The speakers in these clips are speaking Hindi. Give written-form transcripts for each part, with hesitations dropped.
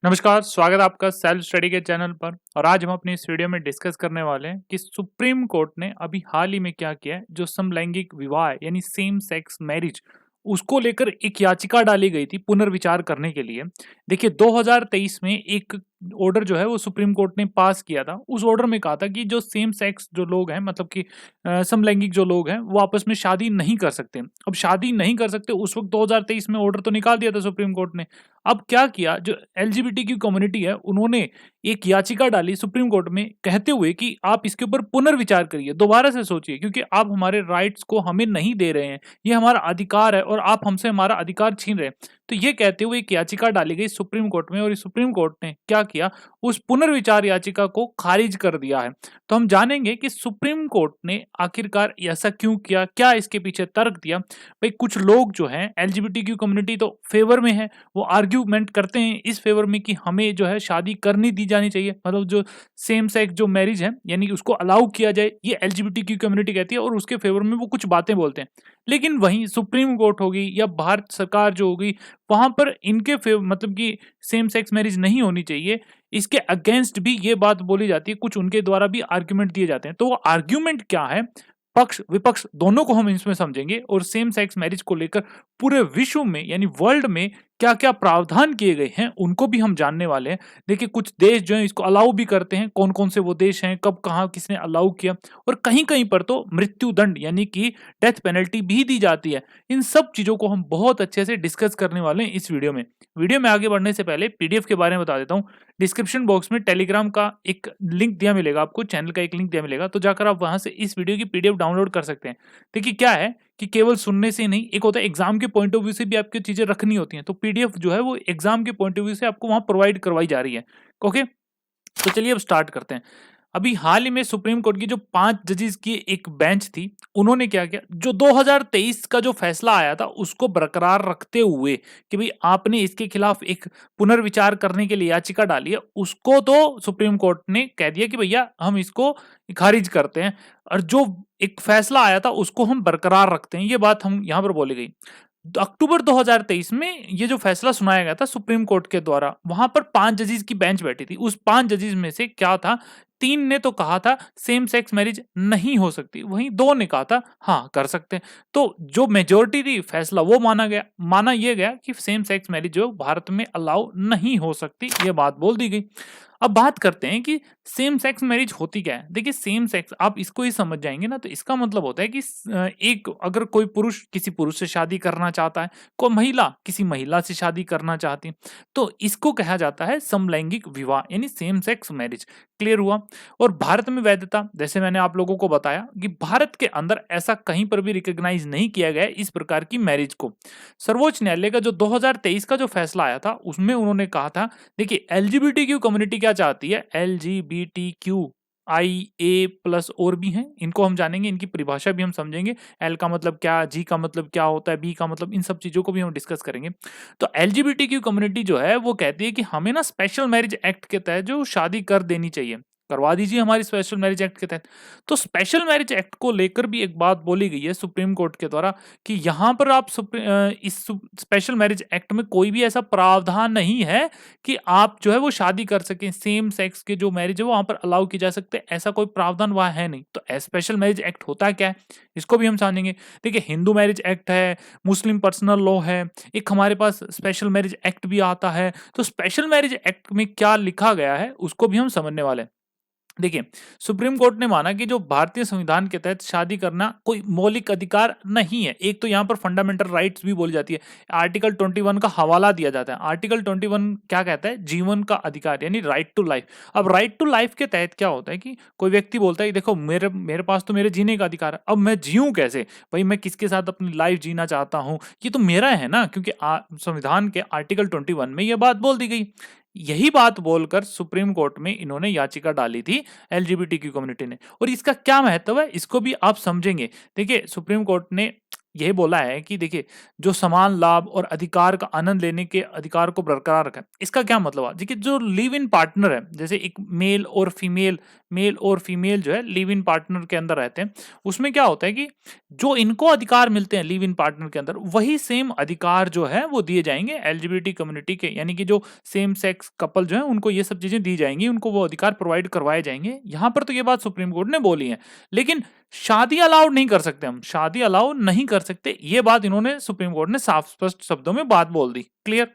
नमस्कार, स्वागत है आपका सेल्फ स्टडी के चैनल पर। और आज हम अपनी इस वीडियो में डिस्कस करने वाले हैं कि सुप्रीम कोर्ट ने अभी हाल ही में क्या किया है। जो समलैंगिक विवाह है, यानी सेम सेक्स मैरिज, उसको लेकर एक याचिका डाली गई थी पुनर्विचार करने के लिए। देखिए 2023 में एक ऑर्डर जो है वो सुप्रीम कोर्ट ने पास किया था। उस ऑर्डर में कहा था कि जो सेम सेक्स जो लोग हैं, मतलब कि समलैंगिक जो लोग हैं, वो आपस में शादी नहीं कर सकते। अब शादी नहीं कर सकते, उस वक्त 2023 में ऑर्डर तो निकाल दिया था सुप्रीम कोर्ट ने। अब क्या किया, जो एलजीबीटीक्यू कम्युनिटी है, उन्होंने एक याचिका डाली सुप्रीम कोर्ट में, कहते हुए कि आप इसके ऊपर पुनर्विचार करिए, दोबारा से सोचिए, क्योंकि आप हमारे राइट्स को हमें नहीं दे रहे हैं। ये हमारा अधिकार है और आप हमसे हमारा अधिकार छीन रहे हैं। तो ये कहते हुए एक याचिका डाली गई सुप्रीम कोर्ट में, और इस सुप्रीम कोर्ट ने क्या किया, उस पुनर्विचार याचिका को खारिज कर दिया है। तो हम जानेंगे कि सुप्रीम कोर्ट ने आखिरकार ऐसा क्यों किया, क्या इसके पीछे तर्क दिया। भाई कुछ लोग जो हैं, एलजीबीटीक्यू कम्युनिटी तो फेवर में है, वो आर्ग्यूमेंट करते हैं इस फेवर में कि हमें जो है शादी करनी दी जानी चाहिए, मतलब जो सेम सेक्स जो मैरिज है, यानी उसको अलाउ किया जाए, ये एलजीबीटीक्यू कम्युनिटी कहती है, और उसके फेवर में वो कुछ बातें बोलते हैं। लेकिन वहीं सुप्रीम कोर्ट होगी या भारत सरकार जो होगी, वहां पर इनके फेवर, मतलब कि सेम सेक्स मैरिज नहीं होनी चाहिए, इसके अगेंस्ट भी ये बात बोली जाती है। कुछ उनके द्वारा भी आर्ग्यूमेंट दिए जाते हैं। तो वो आर्ग्यूमेंट क्या है, पक्ष विपक्ष दोनों को हम इसमें समझेंगे, और सेम सेक्स मैरिज को लेकर पूरे विश्व में, यानी वर्ल्ड में क्या क्या प्रावधान किए गए हैं, उनको भी हम जानने वाले हैं। देखिए कुछ देश जो है इसको अलाउ भी करते हैं, कौन कौन से वो देश हैं, कब कहाँ किसने अलाउ किया, और कहीं कहीं पर तो मृत्यु दंड यानी कि डेथ पेनल्टी भी दी जाती है। इन सब चीजों को हम बहुत अच्छे से डिस्कस करने वाले हैं इस वीडियो में आगे बढ़ने से पहले पीडीएफ के बारे में बता देता हूँ। डिस्क्रिप्शन बॉक्स में टेलीग्राम का एक लिंक दिया मिलेगा, आपको चैनल का एक लिंक दिया मिलेगा, तो जाकर आप वहां से इस वीडियो की पीडीएफ डाउनलोड कर सकते हैं। देखिए क्या है कि केवल सुनने से नहीं, एक होता है एग्जाम के पॉइंट ऑफ व्यू से भी आपकी चीजें रखनी होती हैं, तो पीडीएफ जो है वो एग्जाम के पॉइंट ऑफ व्यू से आपको वहां प्रोवाइड करवाई जा रही है। ओके, तो चलिए अब स्टार्ट करते हैं। अभी हाल ही में सुप्रीम कोर्ट की जो 5 जजेस की एक बेंच थी, उन्होंने क्या किया, जो 2023 का जो फैसला आया था उसको बरकरार रखते हुए कि भाई आपने इसके खिलाफ एक पुनर्विचार करने के लिए याचिका डाली है, उसको तो सुप्रीम कोर्ट ने कह दिया कि भैया हम इसको खारिज करते हैं, और जो एक फैसला आया था उसको हम बरकरार रखते हैं। ये बात हम यहाँ पर बोली गई। अक्टूबर 2023 में ये जो फैसला सुनाया गया था सुप्रीम कोर्ट के द्वारा, वहां पर 5 जजेस की बेंच बैठी थी। उस 5 जजेस में से क्या था, 3 ने तो कहा था सेम सेक्स मैरिज नहीं हो सकती, वहीं 2 ने कहा था हाँ कर सकते हैं। तो जो मेजोरिटी थी फैसला वो माना ये गया कि सेम सेक्स मैरिज जो भारत में अलाउ नहीं हो सकती, ये बात बोल दी गई। अब बात करते हैं कि सेम सेक्स मैरिज होती क्या है। देखिए सेम सेक्स आप इसको ही समझ जाएंगे ना, तो इसका मतलब होता है कि एक अगर कोई पुरुष किसी पुरुष से शादी करना चाहता है, कोई महिला किसी महिला से शादी करना चाहती है, तो इसको कहा जाता है समलैंगिक विवाह, यानी सेम सेक्स मैरिज। क्लियर हुआ। और भारत में वैधता, जैसे मैंने आप लोगों को बताया कि भारत के अंदर ऐसा कहीं पर भी रिकॉग्नाइज नहीं किया गया है इस प्रकार की मैरिज को। सर्वोच्च न्यायालय का जो 2023 का जो फैसला आया था, उसमें उन्होंने कहा था, देखिए एलजीबीटीक्यू कम्युनिटी क्या चाहती है, एलजीबीटीक्यू IA+ और भी हैं, इनको हम जानेंगे, इनकी परिभाषा भी हम समझेंगे। एल का मतलब क्या, जी का मतलब क्या होता है, बी का मतलब, इन सब चीजों को भी हम डिस्कस करेंगे। तो एलजीबीटीक्यू कम्युनिटी जो है वो कहती है कि हमें ना स्पेशल मैरिज एक्ट के तहत जो शादी कर देनी चाहिए, करवा दीजिए हमारी स्पेशल मैरिज एक्ट के तहत। तो स्पेशल मैरिज एक्ट को लेकर भी एक बात बोली गई है सुप्रीम कोर्ट के द्वारा कि यहां पर आप इस स्पेशल मैरिज एक्ट में कोई भी ऐसा प्रावधान नहीं है कि आप जो है वो शादी कर सकें, सेम सेक्स के जो मैरिज है वो वहां पर अलाउ की जा सकते हैं, ऐसा कोई प्रावधान वहां है नहीं। तो स्पेशल मैरिज एक्ट होता क्या है, इसको भी हम समझेंगे। देखिए हिंदू मैरिज एक्ट है, मुस्लिम पर्सनल लॉ है, एक हमारे पास स्पेशल मैरिज एक्ट भी आता है। तो स्पेशल मैरिज एक्ट में क्या लिखा गया है उसको भी हम समझने वाले हैं। देखिए सुप्रीम कोर्ट ने माना कि जो भारतीय संविधान के तहत शादी करना कोई मौलिक अधिकार नहीं है। एक तो यहाँ पर फंडामेंटल राइट्स भी बोली जाती है, आर्टिकल 21 का हवाला दिया जाता है। आर्टिकल 21 क्या कहता है, जीवन का अधिकार, यानी राइट टू लाइफ। अब राइट टू लाइफ के तहत क्या होता है कि कोई व्यक्ति बोलता है कि देखो मेरे मेरे पास तो मेरे जीने का अधिकार है, अब मैं जीऊं कैसे, भाई मैं किसके साथ अपनी लाइफ जीना चाहता हूं, ये तो मेरा है ना, क्योंकि संविधान के आर्टिकल 21 में यह बात बोल दी गई। यही बात बोलकर सुप्रीम कोर्ट में इन्होंने याचिका डाली थी एलजीबीटीक्यू कम्युनिटी ने। और इसका क्या महत्व है इसको भी आप समझेंगे। देखिए सुप्रीम कोर्ट ने यही बोला है कि देखिए, जो समान लाभ और अधिकार का आनंद लेने के अधिकार को बरकरार रखा है। इसका क्या मतलब है? देखिए, जो लिव इन पार्टनर है, जैसे एक मेल और फीमेल जो है लिव इन पार्टनर के अंदर रहते हैं, उसमें क्या होता है कि जो इनको अधिकार मिलते हैं लिव इन पार्टनर के अंदर, वही सेम अधिकार जो है वो दिए जाएंगे एलजीबीटी कम्युनिटी के, यानी कि जो सेम सेक्स कपल जो है उनको ये सब चीजें दी जाएंगी, उनको वो अधिकार प्रोवाइड करवाए जाएंगे। यहाँ पर तो ये बात सुप्रीम कोर्ट ने बोली है, लेकिन शादी अलाउड नहीं कर सकते, हम शादी अलाउ नहीं कर सकते, ये बात इन्होंने सुप्रीम कोर्ट ने साफ स्पष्ट शब्दों में बात बोल दी। क्लियर?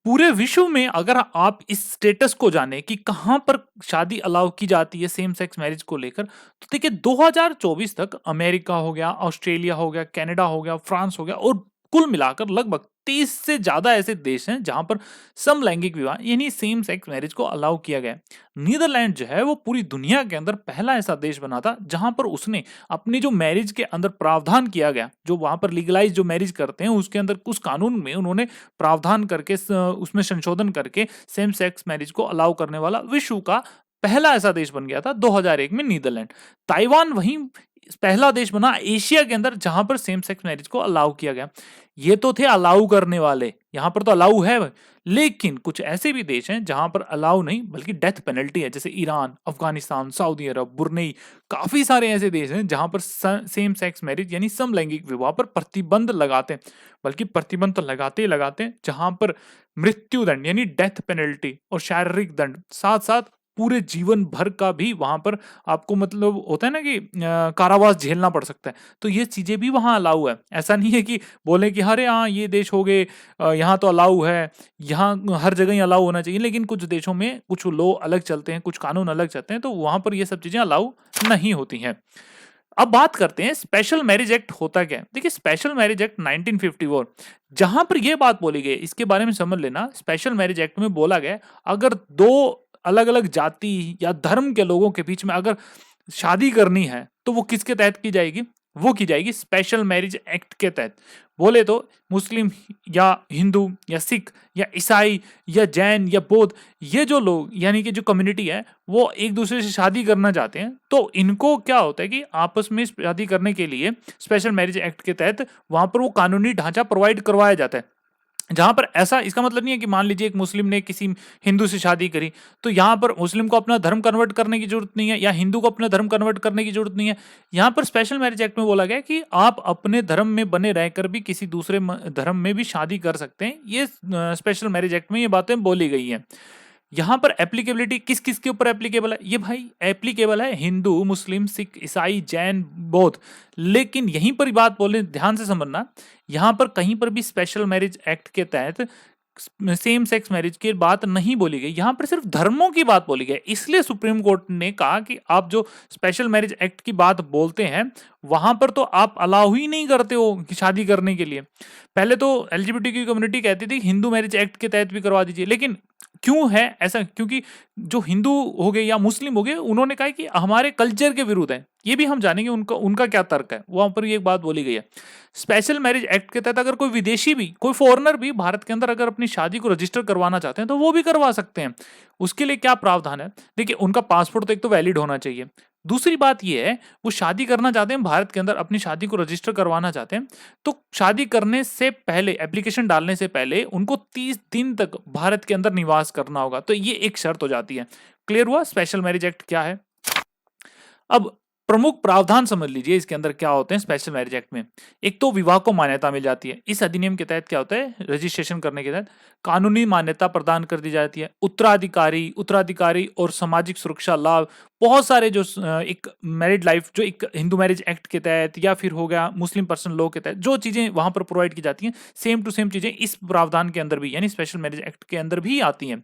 पूरे विश्व में अगर आप इस स्टेटस को जाने कि कहां पर शादी अलाउ की जाती है सेम सेक्स मैरिज को लेकर, तो देखिए 2024 तक अमेरिका हो गया, ऑस्ट्रेलिया हो गया, कनाडा हो गया, फ्रांस हो गया, और कुल मिलाकर लगभग 30 से ज्यादा ऐसे देश हैं जहां पर समलैंगिक विवाह यानी सेम सेक्स मैरिज को अलाउ किया गया है। नीदरलैंड जो है वो पूरी दुनिया के अंदर पहला ऐसा देश बना था जहां पर उसने अपनी जो मैरिज के अंदर प्रावधान किया गया, जो वहां पर लीगलाइज जो मैरिज करते हैं उसके अंदर उस कानून में उन्होंने प्रावधान करके उसमें संशोधन करके सेम सेक्स मैरिज को अलाउ करने वाला विश्व का पहला ऐसा देश बन गया था 2001 में नीदरलैंड। ताइवान वहीं पहला देश बना एशिया के अंदर जहां पर सेम सेक्स मैरिज को अलाउ किया गया। ये तो थे अलाउ करने वाले, यहां पर तो अलाउ है, लेकिन कुछ ऐसे भी देश हैं जहां पर अलाउ नहीं बल्कि डेथ पेनल्टी है, जैसे ईरान, अफगानिस्तान, सऊदी अरब, बुर्नई, काफी सारे ऐसे देश हैं जहां पर सेम सेक्स मैरिज यानी समलैंगिक विवाह पर प्रतिबंध लगाते हैं। बल्कि प्रतिबंध तो लगाते ही लगाते हैं, जहां पर मृत्यु दंड यानी डेथ पेनल्टी और शारीरिक दंड, साथ साथ पूरे जीवन भर का भी वहां पर आपको मतलब होता है ना कि कारावास झेलना पड़ सकता है। तो ये चीजें भी वहां अलाउ है। ऐसा नहीं है कि बोले कि अरे हाँ ये देश हो गए, यहाँ तो अलाउ है, यहाँ हर जगह ही अलाउ होना चाहिए, लेकिन कुछ देशों में कुछ लॉ अलग चलते हैं, कुछ कानून अलग चलते हैं, तो वहां पर ये सब चीजें अलाउ नहीं होती हैं। अब बात करते हैं स्पेशल मैरिज एक्ट होता क्या है। देखिए, स्पेशल मैरिज एक्ट 1954 जहां पर यह बात बोली गई, इसके बारे में समझ लेना। स्पेशल मैरिज एक्ट में बोला गया अगर दो अलग अलग जाति या धर्म के लोगों के बीच में अगर शादी करनी है तो वो किसके तहत की जाएगी? वो की जाएगी स्पेशल मैरिज एक्ट के तहत। बोले तो मुस्लिम या हिंदू या सिख या ईसाई या जैन या बौद्ध, ये जो लोग यानी कि जो कम्युनिटी है वो एक दूसरे से शादी करना चाहते हैं, तो इनको क्या होता है कि आपस में शादी करने के लिए स्पेशल मैरिज एक्ट के तहत वहां पर वो कानूनी ढांचा प्रोवाइड करवाया जाता है। जहां पर ऐसा, इसका मतलब नहीं है कि मान लीजिए एक मुस्लिम ने किसी हिंदू से शादी करी, तो यहां पर मुस्लिम को अपना धर्म कन्वर्ट करने की जरूरत नहीं है या हिंदू को अपना धर्म कन्वर्ट करने की जरूरत नहीं है। यहां पर स्पेशल मैरिज एक्ट में बोला गया कि आप अपने धर्म में बने रहकर भी किसी दूसरे धर्म में भी शादी कर सकते हैं। ये स्पेशल मैरिज एक्ट में ये बातें बोली गई हैं। यहाँ पर एप्लीकेबिलिटी किस किस के ऊपर एप्लीकेबल है? ये भाई एप्लीकेबल है हिंदू, मुस्लिम, सिख, ईसाई, जैन, बौद्ध। लेकिन यहीं पर बात बोले, ध्यान से समझना, यहाँ पर कहीं पर भी स्पेशल मैरिज एक्ट के तहत सेम सेक्स मैरिज की बात नहीं बोली गई, यहाँ पर सिर्फ धर्मों की बात बोली गई। इसलिए सुप्रीम कोर्ट ने कहा कि आप जो स्पेशल मैरिज एक्ट की बात बोलते हैं वहां पर तो आप अलाउ ही नहीं करते हो कि शादी करने के लिए। पहले तो एलजीबीटी की कम्युनिटी कहती थी हिंदू मैरिज एक्ट के तहत भी करवा दीजिए, लेकिन क्यों है ऐसा? क्योंकि जो हिंदू हो गए या मुस्लिम हो गए, उन्होंने कहा कि हमारे कल्चर के विरुद्ध है। ये भी हम जानेंगे उनका क्या तर्क है, वहां पर ये बात बोली गई है। स्पेशल मैरिज एक्ट के तहत अगर कोई विदेशी भी, कोई फॉरेनर भी भारत के अंदर अगर अपनी शादी को रजिस्टर करवाना चाहते हैं तो वो भी करवा सकते हैं। उसके लिए क्या प्रावधान है? देखिए, उनका पासपोर्ट तो एक तो वैलिड होना चाहिए। दूसरी बात यह है, वो शादी करना चाहते हैं भारत के अंदर, अपनी शादी को रजिस्टर करवाना चाहते हैं, तो शादी करने से पहले, एप्लीकेशन डालने से पहले उनको 30 दिन तक भारत के अंदर निवास करना होगा। तो ये एक शर्त हो जाती है। क्लियर हुआ स्पेशल मैरिज एक्ट क्या है? अब प्रमुख प्रावधान समझ लीजिए इसके अंदर क्या होते हैं स्पेशल मैरिज एक्ट में। एक तो विवाह को मान्यता मिल जाती है। इस अधिनियम के तहत क्या होता है? रजिस्ट्रेशन करने के तहत कानूनी मान्यता प्रदान कर दी जाती है। उत्तराधिकारी और सामाजिक सुरक्षा लाभ, बहुत सारे जो एक मैरिड लाइफ जो एक हिंदू मैरिज एक्ट के तहत या फिर हो गया मुस्लिम पर्सनल लॉ के तहत जो चीजें वहां पर प्रोवाइड की जाती हैं, सेम टू सेम चीजें इस प्रावधान के अंदर भी यानी स्पेशल मैरिज एक्ट के अंदर भी आती हैं।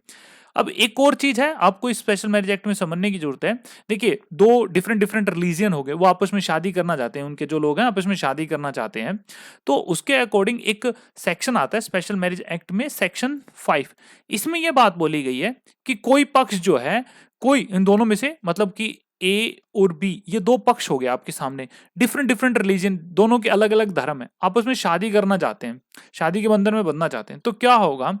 अब एक और चीज है आपको इस स्पेशल मैरिज एक्ट में समझने की जरूरत है। देखिए, दो डिफरेंट रिलीजियन हो गए, वो आपस में शादी करना चाहते हैं, उनके जो लोग हैं आपस में शादी करना चाहते हैं, तो उसके अकॉर्डिंग एक सेक्शन आता है स्पेशल मैरिज एक्ट में, सेक्शन 5। इसमें यह बात बोली गई है कि कोई पक्ष जो है, कोई इन दोनों में से, मतलब कि ए और बी, ये दो पक्ष हो गए आपके सामने, डिफरेंट रिलीजन, दोनों के अलग अलग धर्म है, आपस में शादी करना चाहते हैं, शादी के बंधन में बंधना चाहते हैं, तो क्या होगा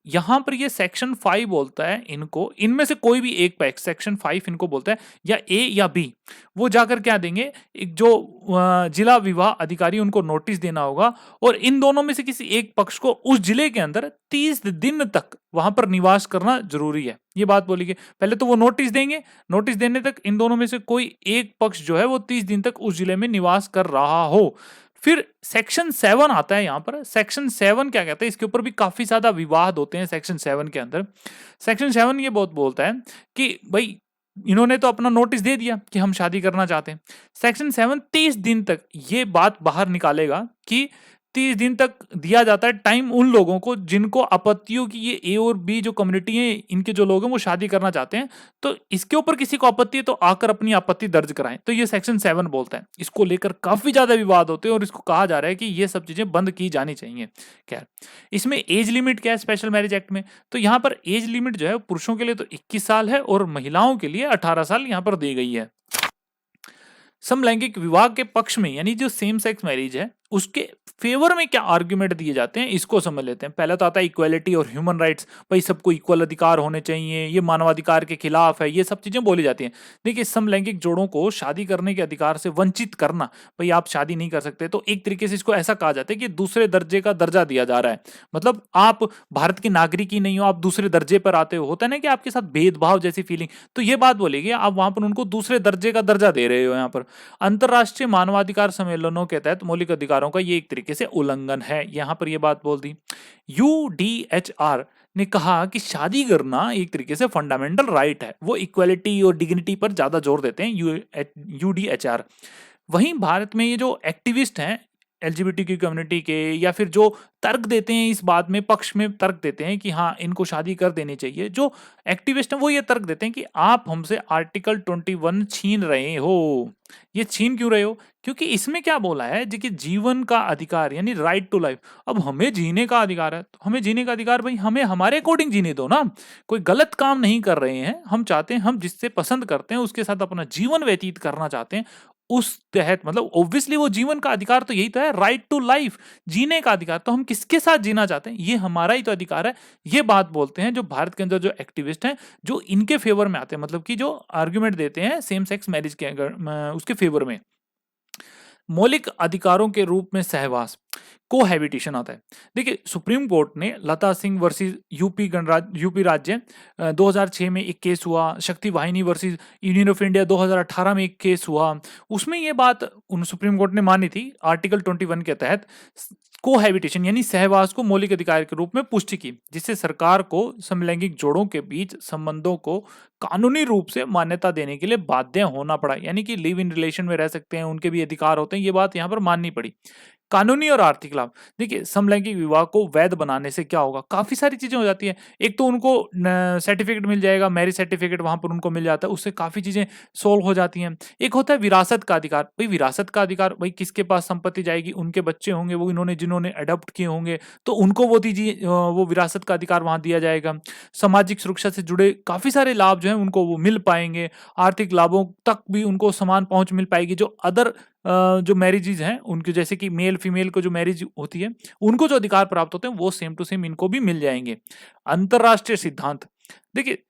यहाँ पर ये सेक्शन 5 बोलता है इनको, इनमें से कोई भी एक पक्ष, सेक्शन 5 इनको बोलता है या ए या बी, वो जाकर क्या देंगे, एक जो जिला विवाह अधिकारी उनको नोटिस देना होगा और इन दोनों में से किसी एक पक्ष को उस जिले के अंदर 30 दिन तक वहां पर निवास करना जरूरी है। ये बात बोली गई। पहले तो वो नोटिस देंगे, नोटिस देने तक इन दोनों में से कोई एक पक्ष जो है वो 30 दिन तक उस जिले में निवास कर रहा हो। फिर सेक्शन 7 आता है यहाँ पर। सेक्शन 7 क्या कहता है, इसके ऊपर भी काफी ज्यादा विवाद होते हैं सेक्शन 7 के अंदर। सेक्शन 7 ये बहुत बोलता है कि भाई इन्होंने तो अपना नोटिस दे दिया कि हम शादी करना चाहते हैं। सेक्शन 7 30 दिन तक ये बात बाहर निकालेगा कि 30 दिन तक दिया जाता है टाइम उन लोगों को जिनको आपत्तियों की, ये ए और बी जो कम्युनिटी है इनके जो लोग हैं वो शादी करना चाहते हैं, तो इसके ऊपर किसी को आपत्ति है तो आकर अपनी आपत्ति दर्ज कराएं। तो ये सेक्शन 7 बोलता है। इसको लेकर काफी ज्यादा विवाद होते हैं और इसको कहा जा रहा है कि ये सब चीजें बंद की जानी चाहिए। खैर, इसमें एज लिमिट क्या है स्पेशल मैरिज एक्ट में, तो यहाँ पर एज लिमिट जो है पुरुषों के लिए तो 21 साल है और महिलाओं के लिए 18 साल यहाँ पर दी गई है। समलैंगिक विवाह के पक्ष में यानी जो सेम सेक्स मैरिज है उसके फेवर में क्या आर्ग्यूमेंट दिए जाते हैं इसको समझ लेते हैं। पहला तो आता है इक्वालिटी और ह्यूमन राइट्स, भाई सबको इक्वल अधिकार होने चाहिए, ये मानवाधिकार के खिलाफ है, ये सब चीजें बोली जाती हैं। देखिए, समलैंगिक जोड़ों को शादी करने के अधिकार से वंचित करना, भाई आप शादी नहीं कर सकते, तो एक तरीके से इसको ऐसा कहा जाता है कि दूसरे दर्जे का दर्जा दिया जा रहा है। मतलब आप भारत के नागरिक ही नहीं हो, आप दूसरे दर्जे पर आते हो, होता है ना कि आपके साथ भेदभाव जैसी फीलिंग, तो ये बात बोलेगी आप वहां पर उनको दूसरे दर्जे का दर्जा दे रहे हो। यहाँ पर अंतरराष्ट्रीय मानवाधिकार सम्मेलनों के तहत मौलिक अधिकारों का ये एक तरीके से उल्लंघन है। यहां पर ये बात बोल दी। यूडीएचआर ने कहा कि शादी करना एक तरीके से फंडामेंटल राइट है, वो इक्वालिटी और डिग्निटी पर ज्यादा जोर देते हैं यूडीएचआर। वहीं भारत में ये जो एक्टिविस्ट हैं एलजीबीटी की कम्युनिटी के, या फिर जो तर्क देते हैं इस बात में, पक्ष में तर्क देते हैं कि हाँ इनको शादी कर देनी चाहिए, जो एक्टिविस्ट हैं वो ये तर्क देते हैं कि आप हमसे आर्टिकल 21 छीन रहे हो। ये छीन क्यों रहे हो? क्योंकि इसमें क्या बोला है जी कि जीवन का अधिकार यानी राइट टू लाइफ। अब हमें जीने का अधिकार है, तो हमें जीने का अधिकार, भाई हमें हमारे अकॉर्डिंग जीने दो ना। कोई गलत काम नहीं कर रहे हैं, हम चाहते हैं हम जिससे पसंद करते हैं उसके साथ अपना जीवन व्यतीत करना चाहते हैं, उस तहत मतलब ऑब्वियसली वो जीवन का अधिकार तो यही तो है, राइट टू लाइफ, जीने का अधिकार। तो हम किसके साथ जीना चाहते हैं ये हमारा ही तो अधिकार है। ये बात बोलते हैं जो भारत के अंदर जो एक्टिविस्ट हैं, जो इनके फेवर में आते हैं, मतलब कि जो आर्ग्यूमेंट देते हैं सेम सेक्स मैरिज के उसके फेवर में। मौलिक अधिकारों के रूप में सहवास, कोहैबिटेशन आता है। देखिए, सुप्रीम कोर्ट ने लता सिंह वर्सेस यूपी राज्य 2006 में एक केस हुआ, शक्ति वाहिनी वर्सेस यूनियन ऑफ इंडिया 2018 में एक केस हुआ। उसमें ये बात उन सुप्रीम कोर्ट ने मानी थी, आर्टिकल 21 के तहत कोहैबिटेशन यानी सहवास को मौलिक अधिकार के रूप में पुष्टि की, जिससे सरकार को समलैंगिक जोड़ों के बीच संबंधों को कानूनी रूप से मान्यता देने के लिए बाध्य होना पड़ा। यानी कि लिव इन रिलेशन में रह सकते हैं, उनके भी अधिकार होते हैं, ये बात यहाँ पर माननी पड़ी। कानूनी और आर्थिक लाभ, देखिए समलैंगिक विवाह को वैध बनाने से क्या होगा, काफी सारी चीजें हो जाती है। एक तो उनको सर्टिफिकेट मिल जाएगा, मैरिज सर्टिफिकेट वहां पर उनको मिल जाता है, उससे काफी चीजें सोल्व हो जाती हैं। एक होता है विरासत का अधिकार, भाई विरासत का अधिकार, भाई किसके पास संपत्ति जाएगी, उनके बच्चे होंगे, वो इन्होंने जिन्होंने अडॉप्ट किए होंगे, तो उनको वो दीजिए, वो विरासत का अधिकार वहां दिया जाएगा। सामाजिक सुरक्षा से जुड़े काफी सारे लाभ जो है उनको वो मिल पाएंगे। आर्थिक लाभों तक भी उनको समान पहुंच मिल पाएगी। जो अदर जो मैरिजेज हैं उनके, जैसे कि मेल फीमेल को जो मैरिज होती है उनको जो अधिकार प्राप्त होते हैं वो सेम टू सेम इनको भी मिल जाएंगे। अंतरराष्ट्रीय सिद्धांत, देखिए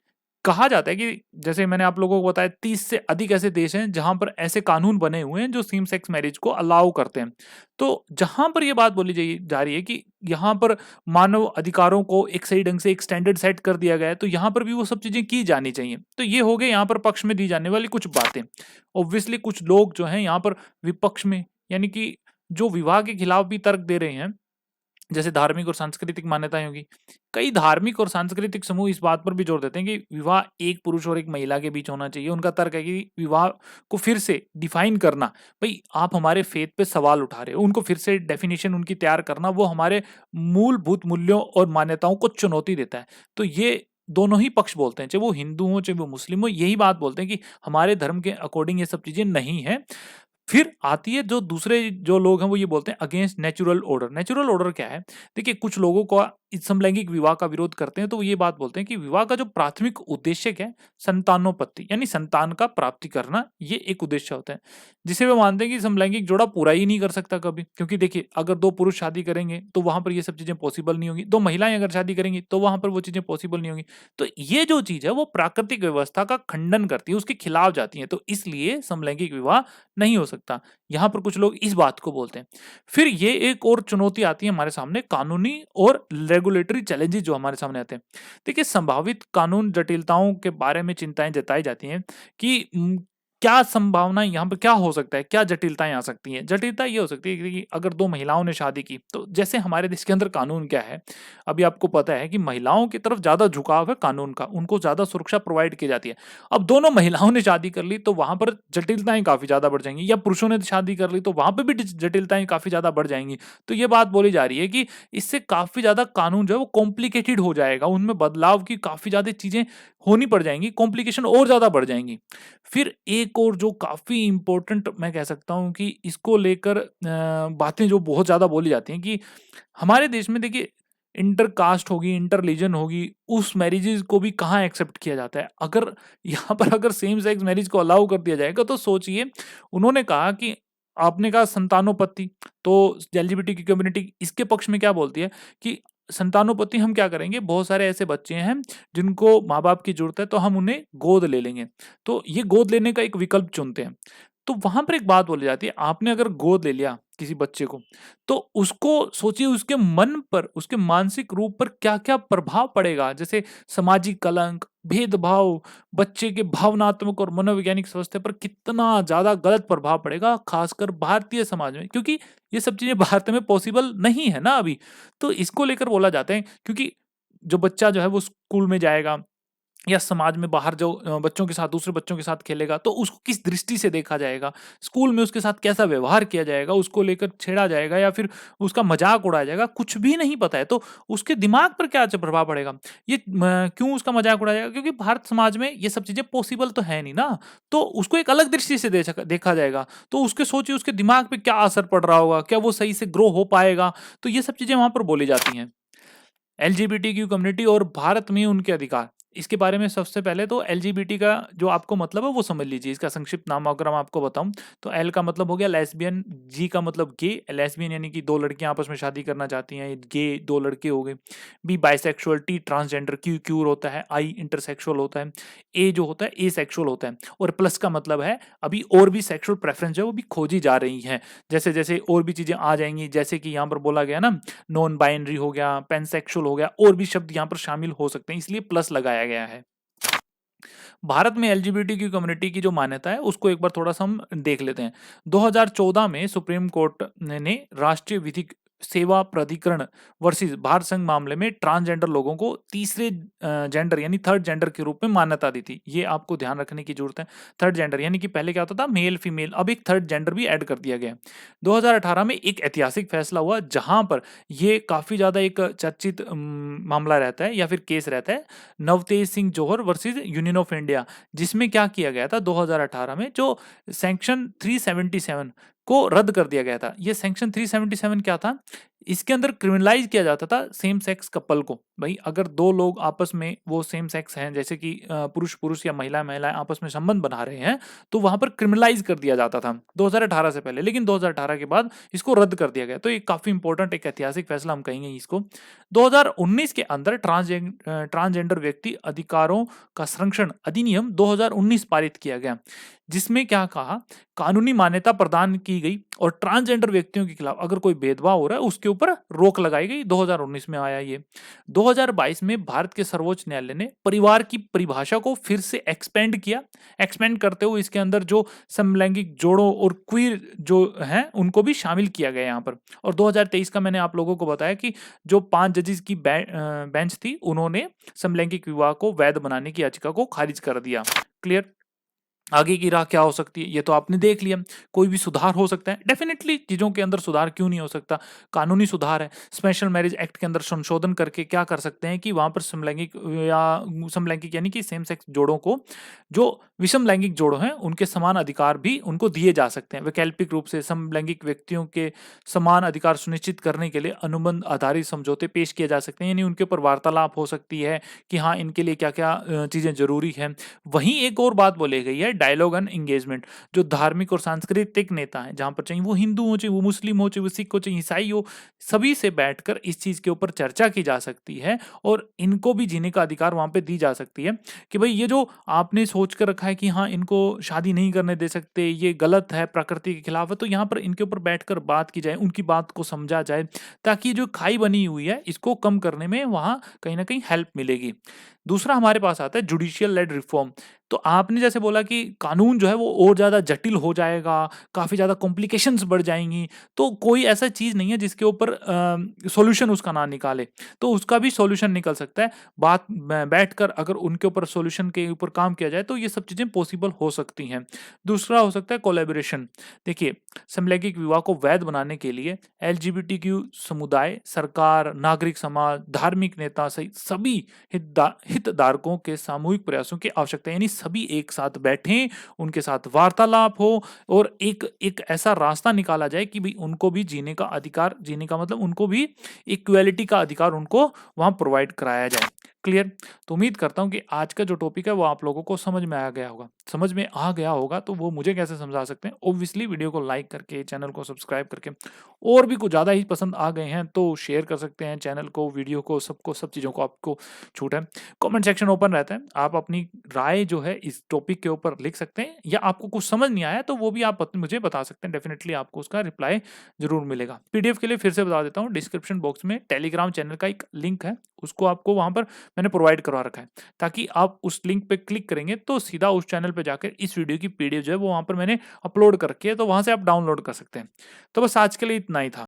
कहा जाता है कि जैसे मैंने आप लोगों को बताया 30 से अधिक ऐसे देश हैं जहां पर ऐसे कानून बने हुए हैं जो सेम सेक्स मैरिज को अलाउ करते हैं। तो जहां पर ये बात बोली जा रही है कि यहाँ पर मानव अधिकारों को एक सही ढंग से एक स्टैंडर्ड सेट कर दिया गया है, तो यहाँ पर भी वो सब चीजें की जानी चाहिए। तो ये हो गए यहाँ पर पक्ष में दी जाने वाली कुछ बातें। ऑब्वियसली कुछ लोग जो हैं यहाँ पर विपक्ष में, यानी कि जो विवाह के खिलाफ भी तर्क दे रहे हैं, जैसे धार्मिक और सांस्कृतिक मान्यताएं होगी। कई धार्मिक और सांस्कृतिक समूह इस बात पर भी जोर देते हैं कि विवाह एक पुरुष और एक महिला के बीच होना चाहिए। उनका तर्क है कि विवाह को फिर से डिफाइन करना, भाई आप हमारे फेथ पे सवाल उठा रहे हो, उनको फिर से डेफिनेशन उनकी तैयार करना, वो हमारे मूलभूत मूल्यों और मान्यताओं को चुनौती देता है। तो ये दोनों ही पक्ष बोलते हैं, चाहे वो हिंदू हो चाहे वो मुस्लिम हो, यही बात बोलते हैं कि हमारे धर्म के अकॉर्डिंग ये सब चीजें नहीं है। फिर आती है जो दूसरे जो लोग हैं वो ये बोलते हैं against natural order. Natural order क्या है? देखिए कुछ लोगों को इस समलैंगिक विवाह का विरोध करते हैं तो वो ये बात बोलते हैं कि विवाह का जो प्राथमिक उद्देश्य क्या है, संतानोत्पत्ति यानी संतान का प्राप्ति करना, ये एक उद्देश्य होता है, जिसे वे मानते हैं कि समलैंगिक जोड़ा पूरा ही नहीं कर सकता कभी, क्योंकि देखिए अगर दो पुरुष शादी करेंगे तो वहां पर ये सब चीजें पॉसिबल नहीं होगी, दो महिलाएं अगर शादी करेंगी तो वहां पर वो चीजें पॉसिबल नहीं होगी। तो ये जो चीज है वो प्राकृतिक व्यवस्था का खंडन करती है, उसके खिलाफ जाती है, तो इसलिए समलैंगिक विवाह नहीं हो सकता। यहाँ पर कुछ लोग इस बात को बोलते हैं। फिर ये एक और चुनौती आती है हमारे सामने, कानूनी और रेगुलेटरी चैलेंजेस जो हमारे सामने आते हैं। देखिए संभावित कानून जटिलताओं के बारे में चिंताएं जताई जाती हैं कि क्या संभावना यहाँ पर क्या हो सकता है, क्या जटिलताएं आ सकती हैं। जटिलता ये हो सकती है कि अगर दो महिलाओं ने शादी की तो जैसे हमारे देश के अंदर कानून क्या है, अभी आपको पता है कि महिलाओं की तरफ ज्यादा झुकाव है कानून का, उनको ज्यादा सुरक्षा प्रोवाइड की जाती है। अब दोनों महिलाओं ने शादी कर ली तो वहां पर जटिलताएं काफी ज्यादा बढ़ जाएंगी, या पुरुषों ने शादी कर ली तो वहां पर भी जटिलताएं काफी ज्यादा बढ़ जाएंगी। तो ये बात बोली जा रही है कि इससे काफी ज्यादा कानून जो है वो कॉम्प्लिकेटेड हो जाएगा, उनमें बदलाव की काफी ज्यादा चीजें होनी पड़ जाएंगी, कॉम्प्लिकेशन और ज्यादा बढ़ जाएंगी। फिर एक और जो काफी इंपॉर्टेंट मैं कह सकता हूं कि इसको लेकर बातें जो बहुत ज्यादा बोली जाती हैं कि हमारे देश में देखिए इंटर कास्ट होगी, इंटर रिलीजन होगी, उस मैरिजेज को भी कहाँ एक्सेप्ट किया जाता है। अगर यहाँ पर अगर सेम सेक्स मैरिज को अलाउ कर दिया जाएगा तो सोचिए, उन्होंने कहा कि आपने कहा संतानोपत्ति, तो एलजीबीटी की कम्युनिटी इसके पक्ष में क्या बोलती है कि संतानोपत्ति हम क्या करेंगे, बहुत सारे ऐसे बच्चे हैं जिनको माँ बाप की जरूरत है तो हम उन्हें गोद ले लेंगे, तो ये गोद लेने का एक विकल्प चुनते हैं। तो वहां पर एक बात बोली जाती है, आपने अगर गोद ले लिया किसी बच्चे को तो उसको सोचिए उसके मन पर, उसके मानसिक रूप पर क्या क्या प्रभाव पड़ेगा, जैसे सामाजिक कलंक, भेदभाव, बच्चे के भावनात्मक और मनोवैज्ञानिक स्वास्थ्य पर कितना ज्यादा गलत प्रभाव पड़ेगा, खासकर भारतीय समाज में, क्योंकि ये सब चीजें भारत में पॉसिबल नहीं है ना अभी। तो इसको लेकर बोला जाता है, क्योंकि जो बच्चा जो है वो स्कूल में जाएगा या समाज में बाहर जो बच्चों के साथ, दूसरे बच्चों के साथ खेलेगा तो उसको किस दृष्टि से देखा जाएगा, स्कूल में उसके साथ कैसा व्यवहार किया जाएगा, उसको लेकर छेड़ा जाएगा या फिर उसका मजाक उड़ाया जाएगा, कुछ भी नहीं पता है। तो उसके दिमाग पर क्या प्रभाव पड़ेगा, ये क्यों उसका मजाक उड़ाया जाएगा, क्योंकि भारत समाज में ये सब चीजें पॉसिबल तो है नहीं ना, तो उसको एक अलग दृष्टि से देखा जाएगा। तो उसके सोचिए उसके दिमाग पे क्या असर पड़ रहा होगा, क्या वो सही से ग्रो हो पाएगा, तो ये सब चीजें वहां पर बोली जाती हैं। एलजीबीटीक्यू कम्युनिटी और भारत में उनके अधिकार, इसके बारे में सबसे पहले तो एलजीबीटी का जो आपको मतलब है वो समझ लीजिए। इसका संक्षिप्त नाम अगर मैं आपको बताऊं तो एल का मतलब हो गया लेस्बियन, जी का मतलब गे, लेस्बियन यानी कि दो लड़कियां आपस में शादी करना चाहती हैं, गे दो लड़के हो गए, B bisexual, T transgender, Q queer होता है, आई इंटरसेक्सुअल होता है, ए जो होता है ए सेक्सुअल होता है, और प्लस का मतलब है अभी और भी सेक्सुअल प्रेफरेंस है वो भी खोजी जा रही है। जैसे जैसे और भी चीजें आ जाएंगी, जैसे कि यहाँ पर बोला गया ना नॉन बाइनरी हो गया, पेनसेक्सुअल हो गया, और भी शब्द यहाँ पर शामिल हो सकते हैं, इसलिए प्लस लगाया गया है। भारत में एलजीबीटी की कम्युनिटी की जो मान्यता है उसको एक बार थोड़ा सा हम देख लेते हैं। 2014 में सुप्रीम कोर्ट ने राष्ट्रीय विधिक सेवा प्राधिकरण वर्सेस भारत संघ मामले में ट्रांसजेंडर लोगों को तीसरे जेंडर यानी थर्ड जेंडर के रूप में मान्यता दी थी। ये आपको ध्यान रखने की जरूरत है। थर्ड जेंडर यानी कि पहले क्या होता था मेल फीमेल, अब एक थर्ड जेंडर भी ऐड कर दिया गया। 2018 में एक ऐतिहासिक फैसला हुआ जहां पर ये काफी ज्यादा एक चर्चित मामला रहता है या फिर केस रहता है, नवतेज सिंह जोहर वर्सेस यूनियन ऑफ इंडिया, जिसमें क्या किया गया था 2018 में जो सेक्शन 377 को रद्द कर दिया गया था। ये सेक्शन 377 क्या था, इसके अंदर क्रिमिनलाइज किया जाता था सेम सेक्स कपल को। भाई अगर दो लोग आपस में वो सेम सेक्स हैं, जैसे कि पुरुष पुरुष या महिला महिलाएं आपस में संबंध बना रहे हैं, तो वहां पर क्रिमिनलाइज कर दिया जाता था 2018 से पहले, लेकिन 2018 के बाद इसको रद्द कर दिया गया। तो ये काफी इंपॉर्टेंट एक ऐतिहासिक फैसला हम कहेंगे इसको। 2019 के अंदर ट्रांसजेंडर व्यक्ति अधिकारों का संरक्षण अधिनियम 2019 पारित किया गया, जिसमें क्या कहा, कानूनी मान्यता प्रदान की गई और ट्रांसजेंडर व्यक्तियों के खिलाफ अगर कोई भेदभाव हो रहा है उसके ऊपर रोक लगाई गई। 2019 में आया ये। 2022 में भारत के सर्वोच्च न्यायालय ने परिवार की परिभाषा को फिर से एक्सपेंड किया। एक्सपेंड करते हुए इसके अंदर जो समलैंगिक जोड़ों और क्वीर जो हैं उनको भी शामिल किया गया यहाँ पर। और 2023 का मैंने आप लोगों को बताया कि जो 5 जजेस की बेंच थी उन्होंने समलैंगिक विवाह को वैध बनाने की याचिका को खारिज कर दिया। क्लियर। आगे की राह क्या हो सकती है, ये तो आपने देख लिया। कोई भी सुधार हो सकता है, डेफ़िनिटली चीज़ों के अंदर सुधार क्यों नहीं हो सकता? कानूनी सुधार है, स्पेशल मैरिज एक्ट के अंदर संशोधन करके क्या कर सकते हैं कि वहाँ पर समलैंगिक या समलैंगिक यानी कि सेम सेक्स जोड़ों को, जो विषम लैंगिक जोड़ हैं, उनके समान अधिकार भी उनको दिए जा सकते हैं। वैकल्पिक रूप से समलैंगिक व्यक्तियों के समान अधिकार सुनिश्चित करने के लिए अनुबंध आधारित समझौते पेश किए जा सकते हैं, यानी उनके ऊपर वार्तालाप हो सकती है कि हाँ, इनके लिए क्या-क्या चीज़ें ज़रूरी हैं। वहीं एक और बात बोली गई है, डायलॉग एंड एंगेजमेंट। जो धार्मिक और सांस्कृतिक नेता हैं, जहाँ पर चाहे वो हिंदू हो, चाहे वो मुस्लिम हो, चाहे वो सिख हो, चाहे ईसाई हो, सभी से बैठकर इस चीज़ के ऊपर चर्चा की जा सकती है और इनको भी जीने का अधिकार वहाँ पे दी जा सकती है कि भई ये जो आपने सोच कर रखा है कि हाँ, इनको शादी नहीं करने दे सकते, ये गलत है, प्रकृति के खिलाफ है, तो यहाँ पर इनके ऊपर बैठकर बात की जाए, उनकी बात को समझा जाए, ताकि जो खाई बनी हुई है, इसको कम करने में वहाँ कहीं न कहीं हेल्प मिलेगी। दूसरा हमारे पास आता है जुडिशियल लेड रिफॉर्म। तो आपने जैसे बोला कि कानून जो है वो और ज़्यादा जटिल हो जाएगा, काफ़ी ज़्यादा कॉम्प्लिकेशंस बढ़ जाएँगी, तो कोई ऐसा चीज़ नहीं है जिसके ऊपर सॉल्यूशन उसका ना निकाले, तो उसका भी सॉल्यूशन निकल सकता है। बात बैठकर अगर उनके ऊपर सॉल्यूशन के ऊपर काम किया जाए, तो ये सब चीज़ें पॉसिबल हो सकती हैं। दूसरा हो सकता है कोलैबोरेशन। देखिए, समलैंगिक विवाह को वैध बनाने के लिए एलजीबीटीक्यू समुदाय, सरकार, नागरिक समाज, धार्मिक नेता सहित सभी हितधारकों के सामूहिक प्रयासों की आवश्यकता है, यानी सभी एक साथ बैठें, उनके साथ वार्तालाप हो और एक एक ऐसा रास्ता निकाला जाए कि भई उनको भी जीने का अधिकार, जीने का मतलब उनको भी इक्वालिटी का अधिकार उनको वहाँ प्रोवाइड कराया जाए। क्लियर? तो उम्मीद करता हूँ कि आज का जो टॉपिक है वो आप लोगों को समझ में आ गया होगा। समझ में आ गया होगा तो वो मुझे कैसे समझा सकते हैं? ऑब्वियसली वीडियो को लाइक करके, चैनल को सब्सक्राइब करके, और भी कुछ ज़्यादा ही पसंद आ गए हैं तो शेयर कर सकते हैं चैनल को, वीडियो को, सबको, सब चीज़ों को आपको छूट है। कमेंट सेक्शन ओपन रहता है। आप अपनी राय जो है इस टॉपिक के ऊपर लिख सकते हैं, या आपको कुछ समझ नहीं आया तो वो भी आप मुझे बता सकते हैं। डेफिनिटली आपको उसका रिप्लाई ज़रूर मिलेगा। पीडीएफ के लिए फिर से बता देता हूँ, डिस्क्रिप्शन बॉक्स में टेलीग्राम चैनल का एक लिंक है, उसको आपको वहाँ पर मैंने प्रोवाइड करवा रखा है, ताकि आप उस लिंक पे क्लिक करेंगे तो सीधा उस चैनल पे जाकर इस वीडियो की पीडीएफ जो है वो वहाँ पर मैंने अपलोड कर रखी है, तो वहाँ से आप डाउनलोड कर सकते हैं। तो बस आज के लिए इतना ही था।